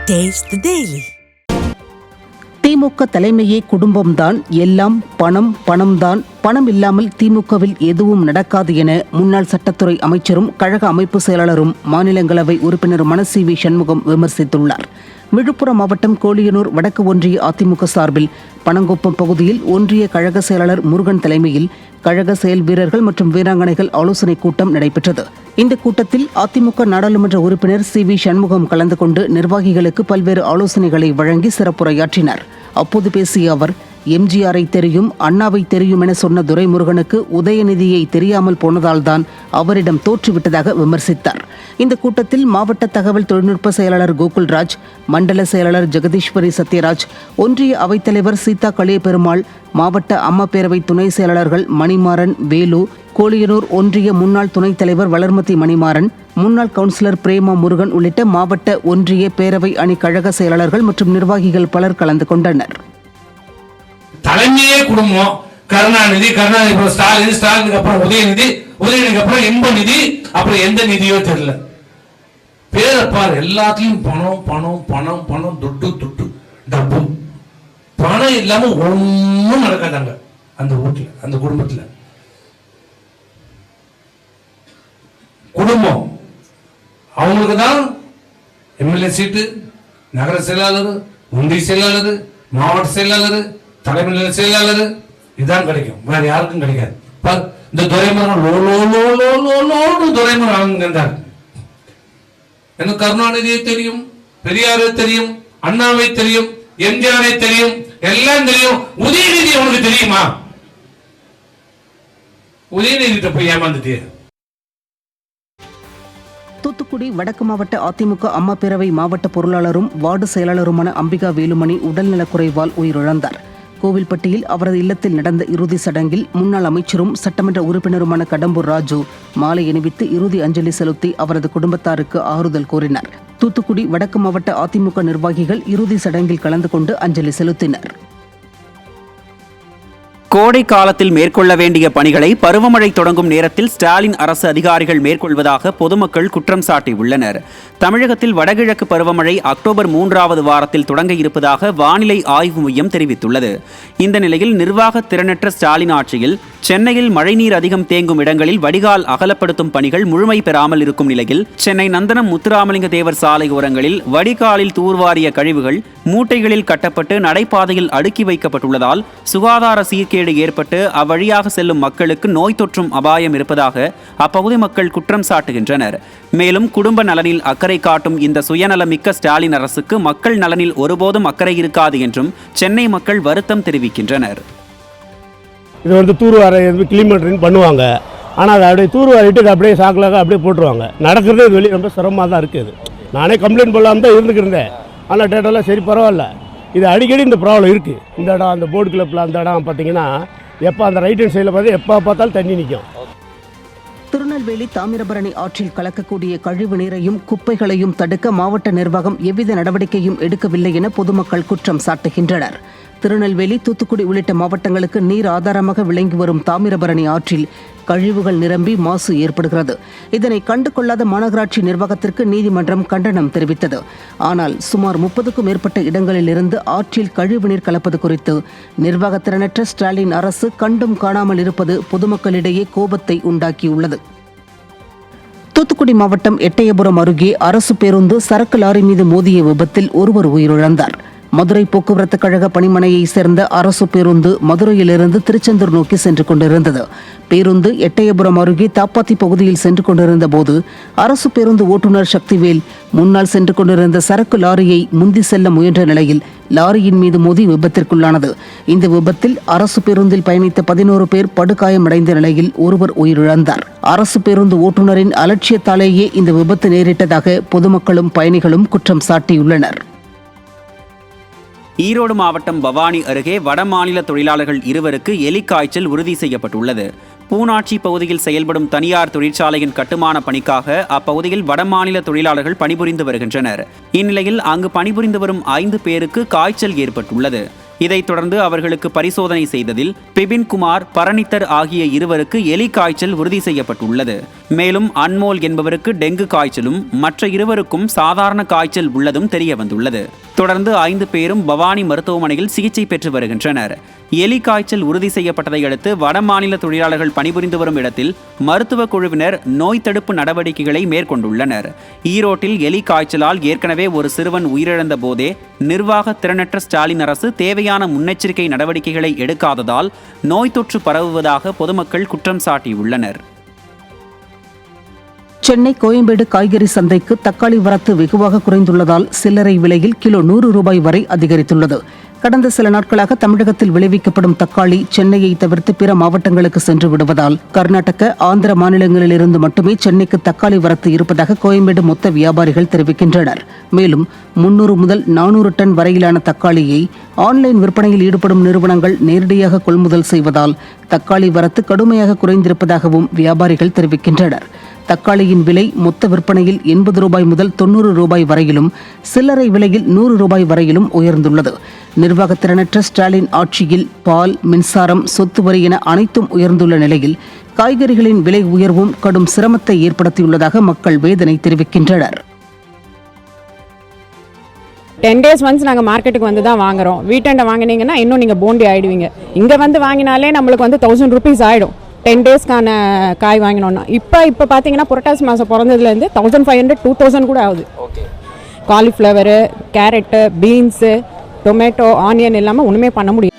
Taste the Daily. திமுக தலைமையே குடும்பம்தான், எல்லாம் பணம் பணம்தான், பணம் இல்லாமல் திமுகவில் எதுவும் நடக்காது என முன்னாள் சட்டத்துறை அமைச்சரும் கழக அமைப்பு செயலாளரும் மாநிலங்களவை உறுப்பினர் மனசிவி சண்முகம் விமர்சித்துள்ளார். விழுப்புரம் மாவட்டம் கோலியனூர் வடக்கு ஒன்றிய அதிமுக சார்பில் பனங்குப்பம் பகுதியில் ஒன்றிய கழக செயலாளர் முருகன் தலைமையில் கழக செயல் வீரர்கள் மற்றும் வீராங்கனைகள் ஆலோசனைக் கூட்டம் நடைபெற்றது. இந்த கூட்டத்தில் அதிமுக நாடாளுமன்ற உறுப்பினர் சி.வி. சண்முகம் கலந்து கொண்டு நிர்வாகிகளுக்கு பல்வேறு ஆலோசனைகளை வழங்கி சிறப்புரையாற்றினார். அப்போது பேசிய அவர், எம்ஜிஆரை தெரியும், அண்ணாவை தெரியும் என சொன்ன துரைமுருகனுக்கு உதயநிதியை தெரியாமல் போனதால்தான் அவரிடம் தோற்றுவிட்டதாக விமர்சித்தார். இந்த கூட்டத்தில் மாவட்ட தகவல் தொழில்நுட்ப செயலாளர் கோகுல்ராஜ், மண்டல செயலாளர் ஜெகதீஸ்வரி சத்யராஜ், ஒன்றிய அவைத்தலைவர் சீதா கலியபெருமாள், மாவட்ட அம்மா பேரவை துணை செயலாளர்கள் மணிமாறன், வேலு, கோலியனூர் ஒன்றிய முன்னாள் துணைத் தலைவர் வளர்மதி மணிமாறன், முன்னாள் கவுன்சிலர் பிரேமா முருகன் உள்ளிட்ட மாவட்ட ஒன்றிய பேரவை அணி கழக செயலாளர்கள் மற்றும் நிர்வாகிகள் பலர் கலந்து கொண்டனர். தலைமையே குடும்பம். கருணாநிதி ஸ்டாலினுக்கு அப்புறம் உதயநிதிக்கு அப்புறம் இன்பநிதி, அப்புறம் எந்த நிதியோ தெரியல. பேரப்பார் எல்லாத்தையும் பணம் பணம் பணம் பணம் துட்டு துட்டு டப்பு. பணம் இல்லாம ஒன்னும் நடக்காதாங்க அந்த வீட்டுல, அந்த குடும்பத்துல. குடும்பம் அவங்களுக்கு தான் எம்எல்ஏ சீட்டு, நகர செயலாளர், ஒன்றிய செயலாளர், மாவட்ட செயலாளர், தலைமை நிலை செயலாளர், இதுதான் கிடைக்கும். வேற யாருக்கும் கிடைக்காது. இந்த துரைமுருகன் துரைமுருகன் எனக்கு கருணாநிதியை தெரியும், பெரியாரை தெரியும், அண்ணாவை தெரியும், எம்ஜிஆரை தெரியும், எல்லாம் தெரியும். உதயநிதி உனக்கு தெரியுமா? உதயநிதி போய் ஏமாந்துட்டு. தூத்துக்குடி வடக்கு மாவட்ட அதிமுக அம்மா பேரவை மாவட்ட பொருளாளரும் வார்டு செயலாளருமான அம்பிகா வேலுமணி உடல்நலக்குறைவால் உயிரிழந்தார். கோவில்பட்டியில் அவரது இல்லத்தில் நடந்த இறுதி சடங்கில் முன்னாள் அமைச்சரும் சட்டமன்ற உறுப்பினருமான கடம்பூர் ராஜு மாலை அணிவித்து இறுதி அஞ்சலி செலுத்தி அவரது குடும்பத்தாருக்கு ஆறுதல் கூறினார். தூத்துக்குடி வடக்கு மாவட்ட அதிமுக நிர்வாகிகள் இறுதி சடங்கில் கலந்து கொண்டு அஞ்சலி செலுத்தினர். கோடை காலத்தில் மேற்கொள்ள வேண்டிய பணிகளை பருவமழை தொடங்கும் நேரத்தில் ஸ்டாலின் அரசு அதிகாரிகள் மேற்கொள்வதாக பொதுமக்கள் குற்றம் சாட்டியுள்ளனர். தமிழகத்தில் வடகிழக்கு பருவமழை அக்டோபர் 3வது வாரத்தில் தொடங்க இருப்பதாக வானிலை ஆய்வு மையம் தெரிவித்துள்ளது. இந்த நிலையில் நிர்வாக திறனற்ற ஸ்டாலின் ஆட்சியில் சென்னையில் மழைநீர் அதிகம் தேங்கும் இடங்களில் வடிகால் அகலப்படுத்தும் பணிகள் முழுமை பெறாமல் இருக்கும் நிலையில் சென்னை நந்தனம் முத்துராமலிங்க தேவர் சாலை ஓரங்களில் வடிகாலில் தூர்வாரிய கழிவுகள் மூட்டைகளில் கட்டப்பட்டு நடைபாதையில் அடுக்கி வைக்கப்பட்டுள்ளதால் சுகாதார சீர்கேடு ஏற்பட்டு அவ்வழியாக செல்லும் மக்களுக்கு நோய் தொற்றும் அபாயம் இருப்பதாக அப்பகுதி மக்கள் குற்றம் சாட்டுகின்றனர். மேலும் குடும்ப நலனில் அக்கறை காட்டும் இந்த சுயநலமிக்க ஸ்டாலின் அரசுக்கு மக்கள் நலனில் ஒருபோதும் அக்கறை இருக்காது என்றும் சென்னை மக்கள் வருத்தம் தெரிவிக்கின்றனர். இது தூர்வாரை கிளீன் பண்ணுவாங்க, ஆனால் அதை அப்படியே தூர்வாரிட்டு அப்படியே சாக்கிலாக அப்படியே போட்டுருவாங்க. நடக்கிறதே இது வெளியே ரொம்ப சிரமமாக தான் இருக்குது. நானே கம்ப்ளைண்ட் பண்ணலாமல் தான் இருந்துக்கிருந்தேன். ஆனால் டேட்டாலாம் சரி பரவாயில்ல. இது அடிக்கடி இந்த ப்ராப்ளம் இருக்குது. இந்த இடம் அந்த போர்டு கிளப்பில் அந்த இடம் பார்த்தீங்கன்னா எப்போ அந்த ரைட் ஹேண்ட் சைடில் பார்த்து எப்போ பார்த்தாலும் தண்ணி நிற்கும். திருநெல்வேலி தாமிரபரணி ஆற்றில் கலக்கக்கூடிய கழிவு நீரையும் குப்பைகளையும் தடுக்க மாவட்ட நிர்வாகம் எவ்வித நடவடிக்கையும் எடுக்கவில்லை என பொதுமக்கள் குற்றம் சாட்டுகின்றனர். திருநெல்வேலி, தூத்துக்குடி உள்ளிட்ட மாவட்டங்களுக்கு நீர் ஆதாரமாக விளங்கி வரும் தாமிரபரணி ஆற்றில் கழிவுகள் நிரம்பி மாசு ஏற்படுகிறது. இதனை கண்டு கொள்ளாத மாநகராட்சி நிர்வாகத்திற்கு நீதிமன்றம் கண்டனம் தெரிவித்தது. ஆனால் சுமார் 30க்கும் மேற்பட்ட இடங்களில் இருந்து ஆற்றில் கழிவுநீர் கலப்பது குறித்து நிர்வாகத்திறனற்ற ஸ்டாலின் அரசு கண்டும் காணாமல் இருப்பது பொதுமக்களிடையே கோபத்தை உண்டாக்கியுள்ளது. தூத்துக்குடி மாவட்டம் எட்டயபுரம் அருகே அரசு பேருந்து சரக்கு லாரி மீது மோதிய விபத்தில் ஒருவர் உயிரிழந்தார். மதுரை போக்குவரத்து கழக பணிமனையை சேர்ந்த அரசு பேருந்து மதுரையிலிருந்து திருச்செந்தூர் நோக்கி சென்று கொண்டிருந்தது. பேருந்து எட்டயபுரம் அருகே தாப்பாத்தி பகுதியில் சென்று கொண்டிருந்த போது அரசு பேருந்து ஓட்டுநர் சக்திவேல் முன்னால் சென்று கொண்டிருந்த சரக்கு லாரியை முந்தி செல்ல முயன்ற நிலையில் லாரியின் மீது மோதி விபத்திற்குள்ளானது. இந்த விபத்தில் அரசு பேருந்தில் பயணித்த 11 பேர் படுகாயமடைந்த நிலையில் ஒருவர் உயிரிழந்தார். அரசு பேருந்து ஓட்டுநரின் அலட்சியத்தாலேயே இந்த விபத்து நேரிட்டதாக பொதுமக்களும் பயணிகளும் குற்றம் சாட்டியுள்ளனர். ஈரோடு மாவட்டம் பவானி அருகே வடமாநில தொழிலாளர்கள் 2 எலிக்காய்ச்சல் உறுதி செய்யப்பட்டுள்ளது. பூனாட்சி பகுதியில் செயல்படும் தனியார் தொழிற்சாலையின் கட்டுமான பணிக்காக அப்பகுதியில் வடமாநில தொழிலாளர்கள் பணிபுரிந்து வருகின்றனர். இந்நிலையில் அங்கு பணிபுரிந்து வரும் 5 பேருக்கு காய்ச்சல் ஏற்பட்டுள்ளது. இதைத் தொடர்ந்து அவர்களுக்கு பரிசோதனை செய்ததில் பிபின் குமார், பரணித்தர் ஆகிய இருவருக்கு எலி காய்ச்சல் உறுதி செய்யப்பட்டுள்ளது. மேலும் அன்மோல் என்பவருக்கு டெங்கு காய்ச்சலும் மற்ற இருவருக்கும் சாதாரண காய்ச்சல் உள்ளதும் தெரிய வந்துள்ளது. தொடர்ந்து 5 பேரும் பவானி மருத்துவமனையில் சிகிச்சை பெற்று வருகின்றனர். எலி காய்ச்சல் உறுதி செய்யப்பட்டதை அடுத்து வடமாநில தொழிலாளர்கள் பணிபுரிந்து வரும் இடத்தில் மருத்துவ குழுவினர் நோய் தடுப்பு நடவடிக்கைகளை மேற்கொண்டுள்ளனர். ஈரோட்டில் எலி காய்ச்சலால் ஏற்கனவே ஒரு சிறுவன் உயிரிழந்த போதே நிர்வாக திறனற்ற ஸ்டாலின் அரசு தேவையான முன்னெச்சரிக்கை நடவடிக்கைகளை எடுக்காததால் நோய் தொற்று பரவுவதாக பொதுமக்கள் குற்றம் சாட்டியுள்ளனர். சென்னை கோயம்பேடு காய்கறி சந்தைக்கு தக்காளி வரத்து வெகுவாக குறைந்துள்ளதால் சில்லறை விலையில் கிலோ 100 ரூபாய் வரை அதிகரித்துள்ளது. கடந்த சில நாட்களாக தமிழகத்தில் விளைவிக்கப்படும் தக்காளி சென்னையை தவிர்த்து பிற மாவட்டங்களுக்கு சென்று விடுவதால் கர்நாடக, ஆந்திர மாநிலங்களிலிருந்து மட்டுமே சென்னைக்கு தக்காளி வரத்து இருப்பதாக கோயம்பேடு மொத்த வியாபாரிகள் தெரிவிக்கின்றனர். மேலும் 300 முதல் 400 டன் வரையிலான தக்காளியை ஆன்லைன் விற்பனையில் ஈடுபடும் நிறுவனங்கள் நேரடியாக கொள்முதல் செய்வதால் தக்காளி வரத்து கடுமையாக குறைந்திருப்பதாகவும் வியாபாரிகள் தெரிவிக்கின்றனர். தக்காளியின் விலை மொத்த விற்பனையில் 80 ரூபாய் முதல் 90 ரூபாய் வரையிலும், சில்லறை விலையில் 100 ரூபாய் வரையிலும் உயர்ந்துள்ளது. நிர்வாகத்திறனற்ற ஸ்டாலின் ஆட்சியில் பால், மின்சாரம், சொத்து வரி என அனைத்தும் உயர்ந்துள்ள நிலையில் காய்கறிகளின் விலை உயர்வும் கடும் சிரமத்தை ஏற்படுத்தியுள்ளதாக மக்கள் வேதனை தெரிவிக்கின்றனர். 10 days once நாங்கள் மார்க்கெட்டுக்கு வந்து தான் வாங்குறோம். வீட்டெண்டை வாங்கினீங்கன்னா இன்னும் நீங்கள் போண்டி ஆகிடுவீங்க. இங்கே வந்து வாங்கினாலே நம்மளுக்கு வந்து 1000 rupees ஆகிடும் 10 daysக்கான காய் வாங்கினோன்னா. இப்போ பார்த்தீங்கன்னா புரட்டாசி மாதம் பிறந்ததுலேருந்து 1500 2000 கூட ஆகுது. Cauliflower, carrot, beans, tomato, onion இல்லாமல் ஒன்றுமே பண்ண முடியும்.